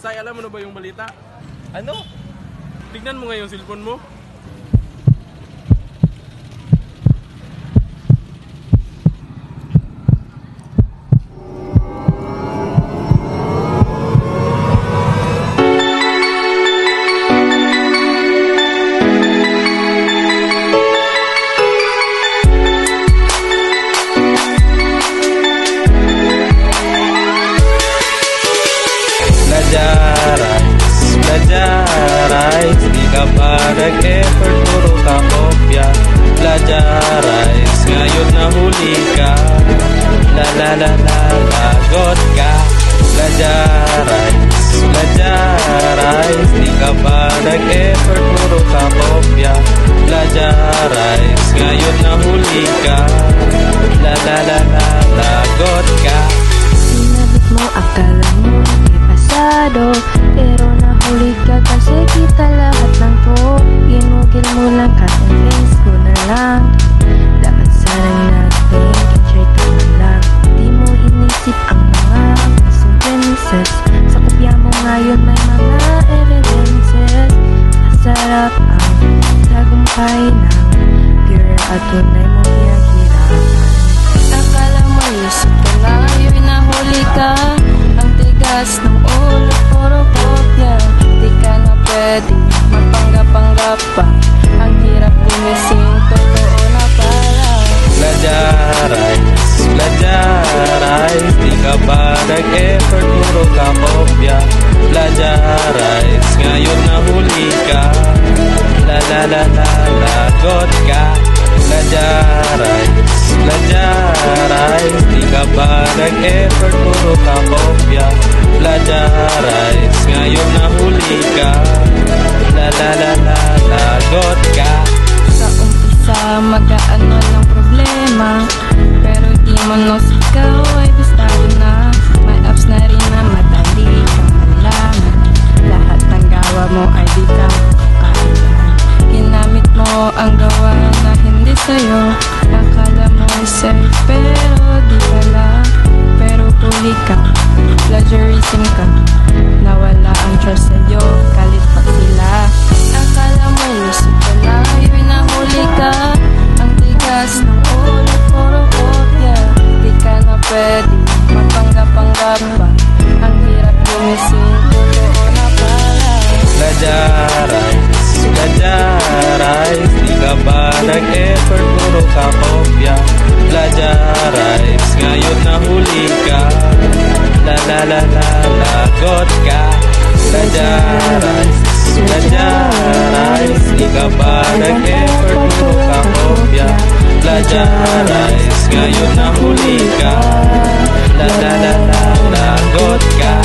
Say, alam mo na ba yung balita? Ano? Tignan mo nga yung cellphone mo. Plagiarize, di ka pa nag-effort, puro ka kopya. Plagiarize, ngayon nahuli ka. La la la la, lagot ka. Plagiarize, di ka pa nag-effort, puro ka kopya. Plagiarize, ngayon nahuli ka. La la la la, lagot ka. Sinabit mo, akala mo may pasado, pero nahuli ka kasi kita lahat ng to. Ginugil mo lang kasing face ko na lang. Dapat sanang natin try ka man lang. Di mo inisip ang mga consequences. Sa kopya mo ngayon may mga evidences. Masarap ang tagumpay ng pure at tunay mo hiraghirapan. Akala mo lusot ka na, ngayon nahuli ka. Ang tigas ng ulo, puro kopya. Di ka na pwede magpanggap-panggap pa. Ang hirap gumising, totoo na pala. Plagiarize, di ka ba nag-effort, puro ka kopya. Plagiarize, ngayon nahuli ka. La la la la, lagot ka. Plagiarize, di ka ba nag-effort, puro ka kopya. Plagiarize, ngayon nahuli ka. La la la la, lagot ka. Sa umpisa, magaan mo ng problema, pero di mo ikaw ay gustado na. May apps na rin na madali kang malaman. Lahat ng gawa mo ay di ka kaya. Ginamit mo ang gawa na hindi sa'yo. Akala mo ay safe, pero di pala. Pero huli ka, plagiarism ka. Nawala ang trust sa'yo, kalit pa sila. Akala mo lusot ka na, ngayon nahuli ka. Ang tigas ng ulo, puro kopya. Di ka na pwede magpanggap-panggap pa. Ang hirap gumising, totoo na pala. Plagiarize, di ka ba nag-effort, puro ka kopya. Plagiarize, ngayon nahuli ka. La la la la, lagot ka. Plagiarize, di ka ba nag-effort, puro ka kopya. Plagiarize, ngayon nahuli ka. La la la la, lagot ka.